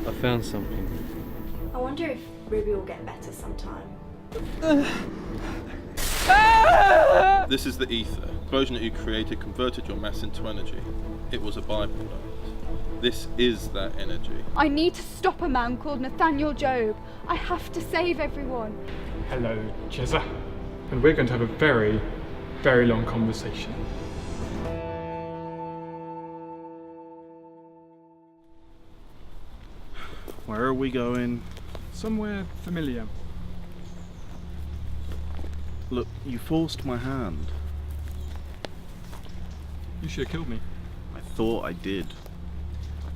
I found something. I wonder if Ruby will get better sometime. This is the ether. The explosion that you created converted your mass into energy. It was a byproduct. This is that energy. I need to stop a man called Nathaniel Job. I have to save everyone. Hello, Chezza. And we're going to have a very, very long conversation. Where are we going? Somewhere familiar. Look, you forced my hand. You should have killed me. I thought I did.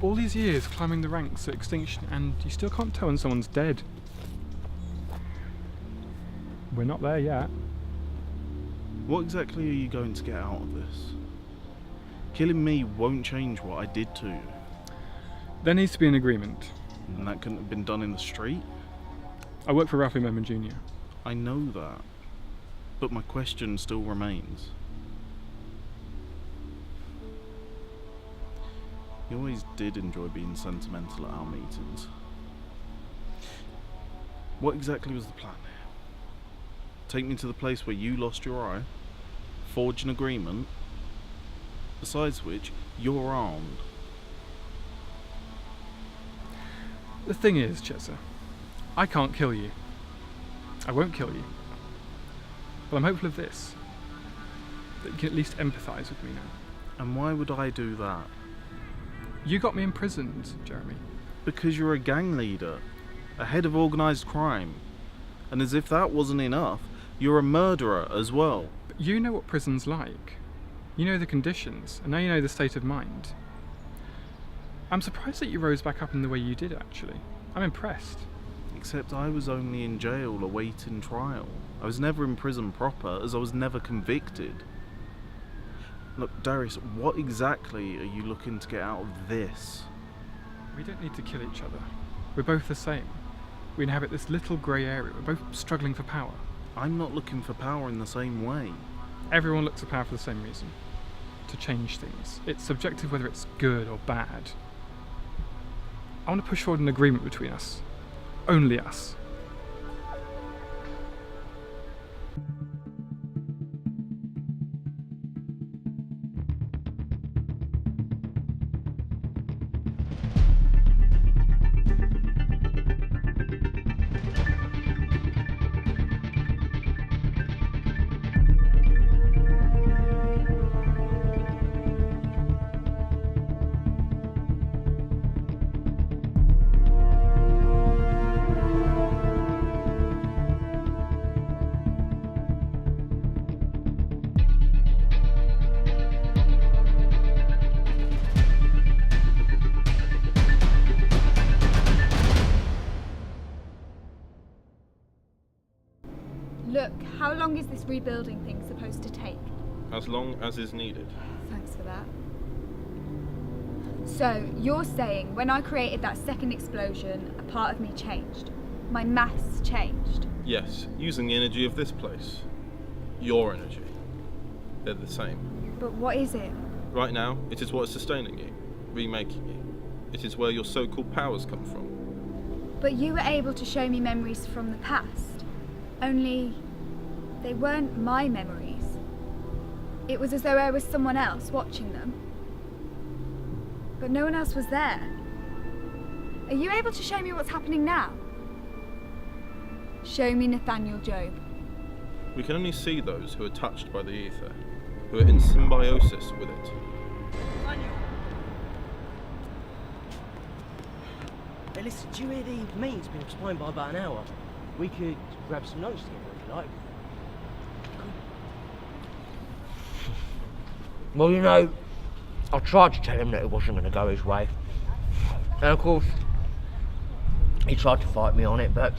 All these years climbing the ranks at extinction, and you still can't tell when someone's dead. We're not there yet. What exactly are you going to get out of this? Killing me won't change what I did to you. There needs to be an agreement. And that couldn't have been done in the street? I work for Ralphie Merman Jr. I know that. But my question still remains. You always did enjoy being sentimental at our meetings. What exactly was the plan here? Take me to the place where you lost your eye? Forge an agreement? Besides which, you're armed. The thing is, Chezza, I can't kill you. I won't kill you. But I'm hopeful of this. That you can at least empathise with me now. And why would I do that? You got me imprisoned, Jeremy. Because you're a gang leader, a head of organised crime. And as if that wasn't enough, you're a murderer as well. But you know what prison's like. You know the conditions, and now you know the state of mind. I'm surprised that you rose back up in the way you did, actually. I'm impressed. Except I was only in jail awaiting trial. I was never in prison proper, as I was never convicted. Look, Darious, what exactly are you looking to get out of this? We don't need to kill each other. We're both the same. We inhabit this little grey area. We're both struggling for power. I'm not looking for power in the same way. Everyone looks for power for the same reason. To change things. It's subjective whether it's good or bad. I want to push forward an agreement between us. Only us. Look, how long is this rebuilding thing supposed to take? As long as is needed. Thanks for that. So, you're saying when I created that second explosion, a part of me changed? My mass changed? Yes, using the energy of this place. Your energy. They're the same. But what is it? Right now, it is what is sustaining you, remaking you. It is where your so-called powers come from. But you were able to show me memories from the past. Only, they weren't my memories. It was as though I was someone else watching them. But no one else was there. Are you able to show me what's happening now? Show me Nathaniel Job. We can only see those who are touched by the ether, who are in symbiosis with it. Hey, listen, do you hear the meeting's been postponed by about an hour? We could grab some lunch together if you like. Well, you know, I tried to tell him that it wasn't going to go his way. And of course, he tried to fight me on it, but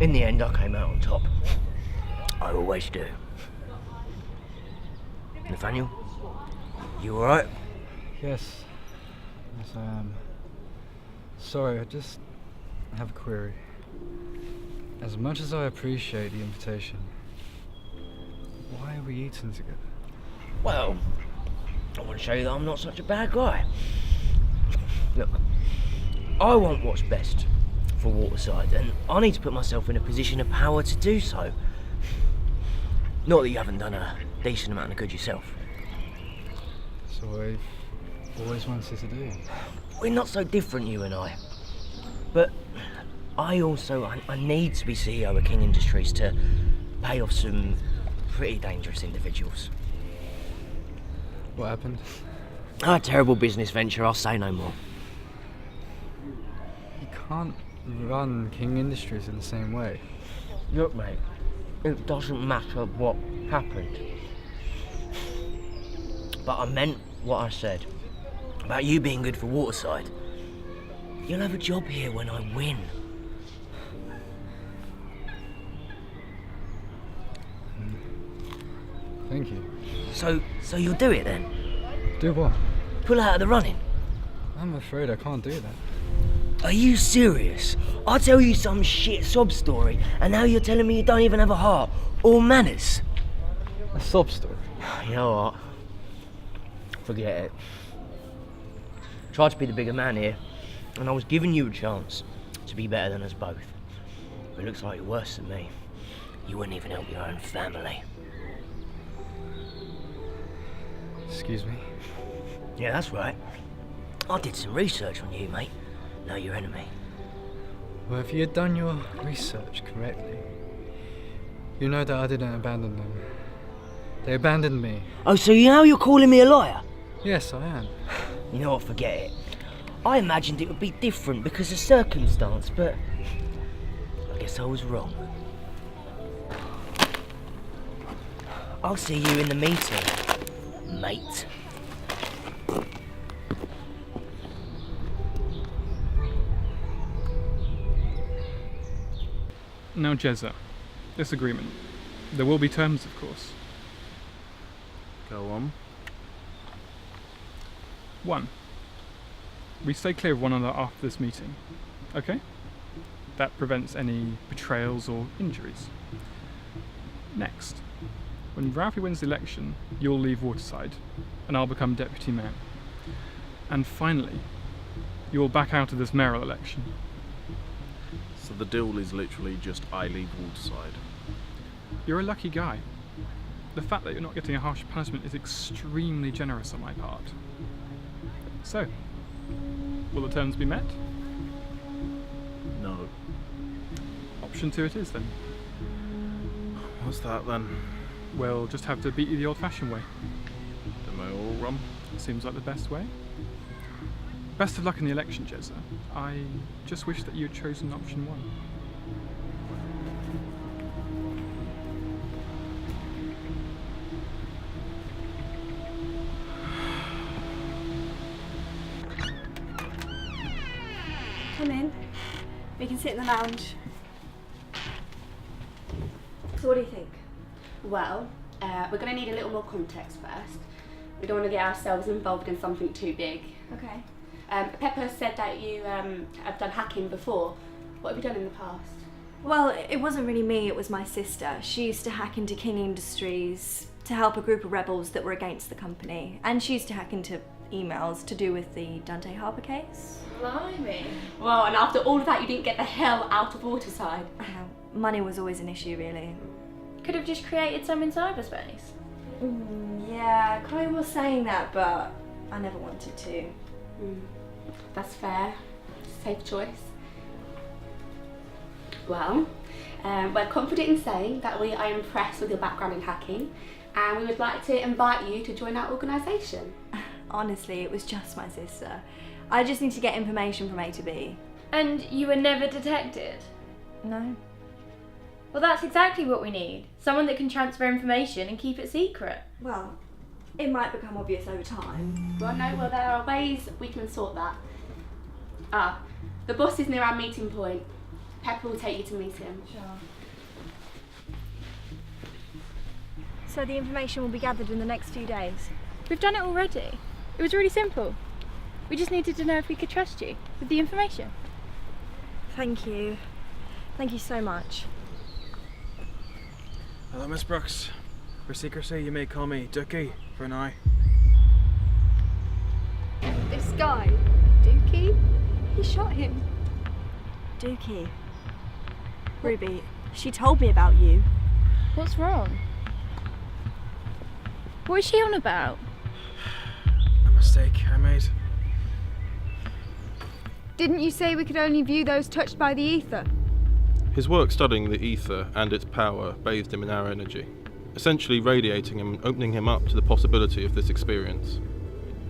in the end I came out on top. I always do. Nathaniel, you alright? Yes. Yes, I am. Sorry, I just have a query. As much as I appreciate the invitation, why are we eating together? Well, I want to show you that I'm not such a bad guy. Look, I want what's best for Waterside, and I need to put myself in a position of power to do so. Not that you haven't done a decent amount of good yourself. So I've always wanted to do. We're not so different, you and I. But I need to be CEO of King Industries to pay off some pretty dangerous individuals. What happened? A terrible business venture, I'll say no more. You can't run King Industries in the same way. Look, mate, it doesn't matter what happened. But I meant what I said about you being good for Waterside. You'll have a job here when I win. Thank you. So you'll do it then? Do what? Pull out of the running? I'm afraid I can't do that. Are you serious? I tell you some shit sob story, and now you're telling me you don't even have a heart or manners? A sob story? You know what? Forget it. Tried to be the bigger man here, and I was giving you a chance to be better than us both. But it looks like you're worse than me. You wouldn't even help your own family. Excuse me? Yeah, that's right. I did some research on you, mate. Know your enemy. Well, if you had done your research correctly, you know that I didn't abandon them. They abandoned me. Oh, so now you're calling me a liar? Yes, I am. You know what, forget it. I imagined it would be different because of circumstance, but I guess I was wrong. I'll see you in the meeting, mate. Now, Jezza, this agreement. There will be terms, of course. Go on. 1. We stay clear of one another after this meeting, okay? That prevents any betrayals or injuries. Next, when Ralphie wins the election, you'll leave Waterside, and I'll become deputy mayor. And finally, you'll back out of this mayoral election. So the deal is literally just I leave Waterside. You're a lucky guy. The fact that you're not getting a harsh punishment is extremely generous on my part. So, will the terms be met? No. Option 2 it is then. What's that then? We'll just have to beat you the old-fashioned way. The mayoral run? Seems like the best way. Best of luck in the election, Jezza. I just wish that you had chosen option 1. Come in. We can sit in the lounge. So what do you think? Well, we're going to need a little more context first. We don't want to get ourselves involved in something too big. Okay. Pepper said that you have done hacking before. What have you done in the past? Well, it wasn't really me, it was my sister. She used to hack into King Industries to help a group of rebels that were against the company. And she used to hack into emails to do with the Dante Harbour case. Blimey. Well, and after all of that, you didn't get the hell out of Waterside. Money was always an issue, really. Could have just created some in cyberspace. Yeah, Chloe was saying that, but I never wanted to. That's fair. Safe choice. Well, we're confident in saying that we are impressed with your background in hacking, and we would like to invite you to join our organisation. Honestly, it was just my sister. I just need to get information from A to B. And you were never detected? No. Well, that's exactly what we need. Someone that can transfer information and keep it secret. Well, it might become obvious over time. Well, no, well, there are ways we can sort that. The boss is near our meeting point. Pepper will take you to meet him. Sure. So the information will be gathered in the next few days? We've done it already. It was really simple. We just needed to know if we could trust you with the information. Thank you. Thank you so much. Hello, Miss Brookes. For secrecy, you may call me Dookie for now. guy, Dookie, he shot him. Dookie. Ruby, she told me about you. What's wrong? What is she on about? A mistake I made. Didn't you say we could only view those touched by the ether? His work studying the ether and its power bathed him in our energy, essentially radiating him and opening him up to the possibility of this experience.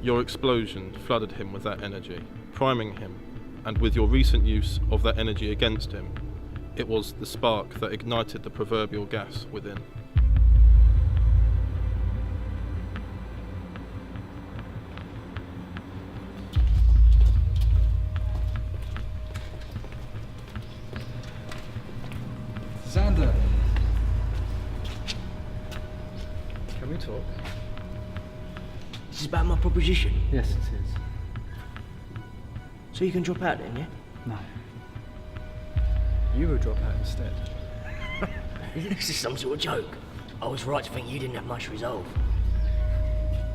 Your explosion flooded him with that energy, priming him, and with your recent use of that energy against him, it was the spark that ignited the proverbial gas within. Xander! Can we talk? This is about my proposition. Yes, it is. So you can drop out then, yeah? No. You will drop out instead. This is some sort of joke. I was right to think you didn't have much resolve.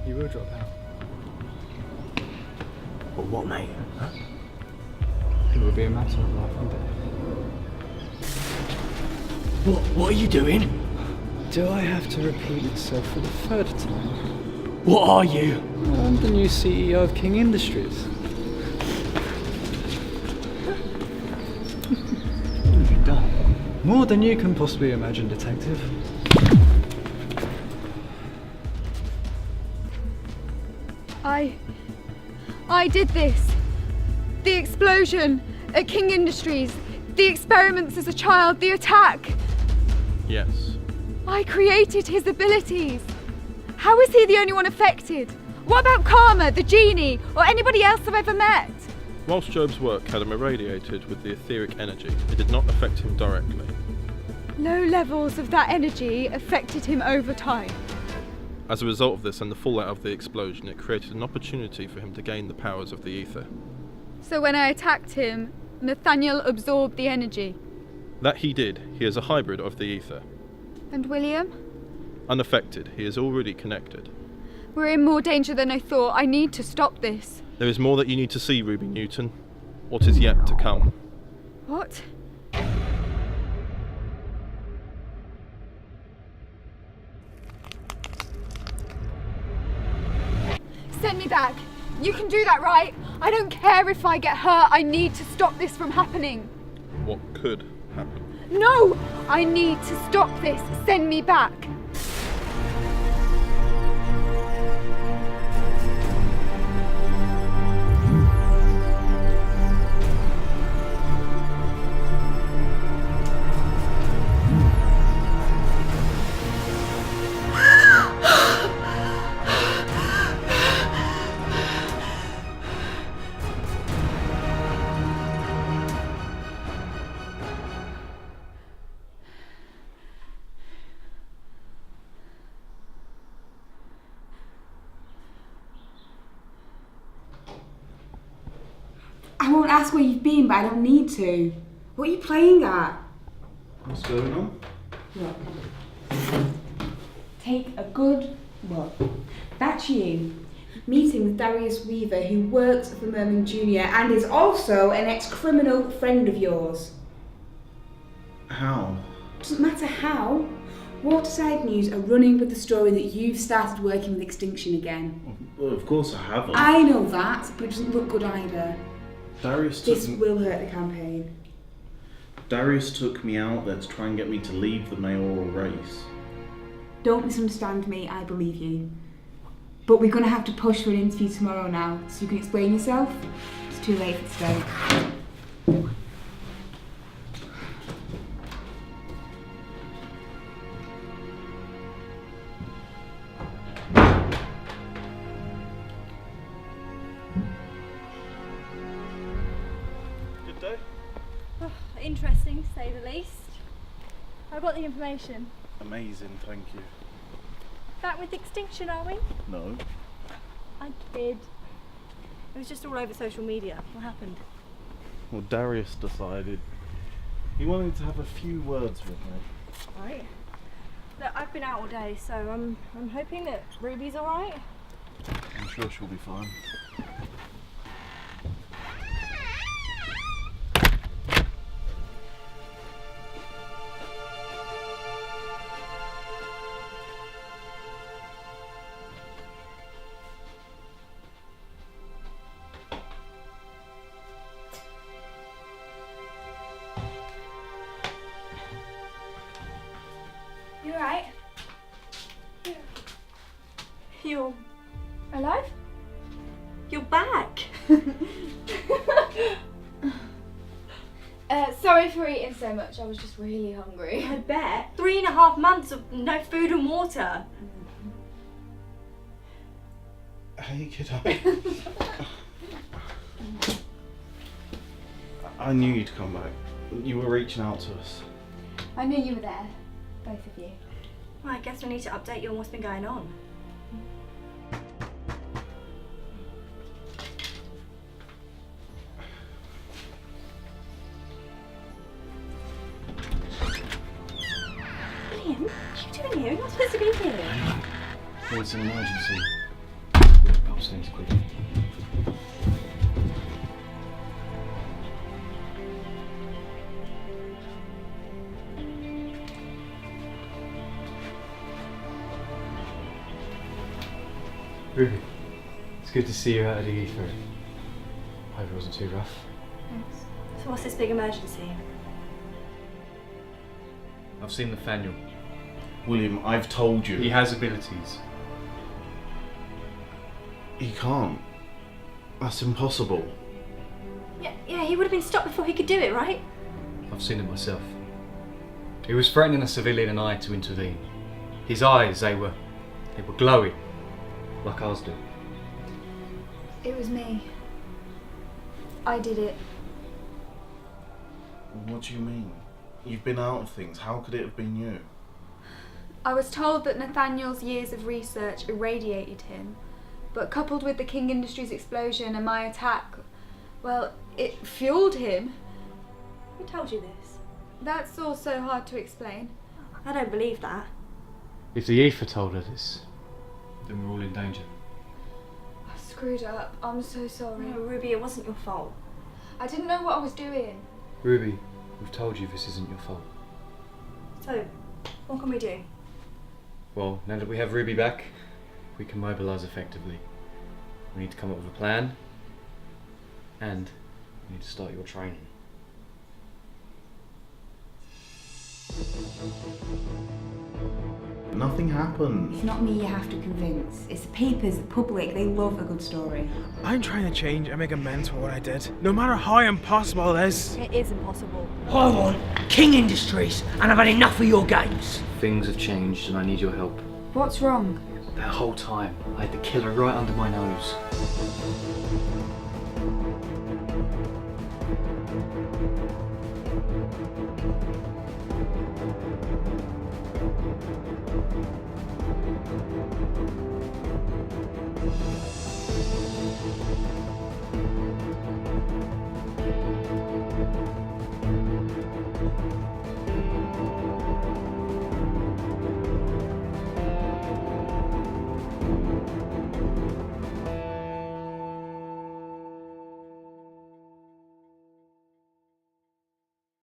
You will drop out. Or what, mate? Huh? It will be a matter of life and death. What are you doing? Do I have to repeat itself for the third time? What are you? I'm the new CEO of King Industries. What have you done? More than you can possibly imagine, Detective. I did this. The explosion at King Industries, the experiments as a child, the attack. Yes. I created his abilities. How is he the only one affected? What about Karma, the genie, or anybody else I've ever met? Whilst Job's work had him irradiated with the etheric energy, it did not affect him directly. Low levels of that energy affected him over time. As a result of this and the fallout of the explosion, it created an opportunity for him to gain the powers of the ether. So when I attacked him, Nathaniel absorbed the energy. That he did. He is a hybrid of the ether. And William? Unaffected, he is already connected. We're in more danger than I thought. I need to stop this. There is more that you need to see, Ruby Newton. What is yet to come. What? Send me back. You can do that, right? I don't care if I get hurt. I need to stop this from happening. What could happen? No! I need to stop this. Send me back. I won't ask where you've been, but I don't need to. What are you playing at? What's going on? Look. Take a good look. That's you. Meeting with Darious Weaver, who works for Merman Jr. and is also an ex-criminal friend of yours. How? Doesn't matter how. Waterside News are running with the story that you've started working with Extinction again. Well, of course I haven't. I know that, but it doesn't look good either. Darious This will hurt the campaign. Darious took me out there to try and get me to leave the mayoral race. Don't misunderstand me, I believe you. But we're going to have to push for an interview tomorrow now, so you can explain yourself. It's too late for today. Good day. Oh, interesting, to say the least. I got the information. Amazing, thank you. Back with Extinction, are we? No. I kid. It was just all over social media. What happened? Well, Darius decided he wanted to have a few words with me. Right. Look, I've been out all day, so I'm hoping that Ruby's alright. I'm sure she'll be fine. Alive? You're back. Sorry for eating so much. I was just really hungry. I bet. 3.5 months of no food and water. Hey, kiddo. I knew you'd come back. You were reaching out to us. I knew you were there, both of you. Well, I guess we need to update you on what's been going on. William, what are you doing here? You're not supposed to be here. Well, it's an emergency. We're upstairs quickly. Ruby, it's good to see you out of the ether. Hope it wasn't too rough. Thanks. So what's this big emergency? I've seen Nathaniel. William, I've told you. He has abilities. He can't. That's impossible. Yeah, he would have been stopped before he could do it, right? I've seen it myself. He was threatening a civilian and I had to intervene. His eyes, they were glowing, like ours do. It was me. I did it. What do you mean? You've been out of things. How could it have been you? I was told that Nathaniel's years of research irradiated him, but coupled with the King Industries explosion and my attack, well, it fueled him. Who told you this? That's all so hard to explain. I don't believe that. If the ether told her this, then we're all in danger. I screwed up. I'm so sorry. No, Ruby, it wasn't your fault. I didn't know what I was doing. Ruby, we've told you this isn't your fault. So, what can we do? Well, now that we have Ruby back, we can mobilise effectively. We need to come up with a plan, and we need to start your training. Nothing happened. It's not me you have to convince. It's the papers, the public. They love a good story. I'm trying to change and make amends for what I did. No matter how impossible it is. It is impossible. I want King Industries, and I've had enough of your games. Things have changed and I need your help. What's wrong? That whole time, I had the killer right under my nose.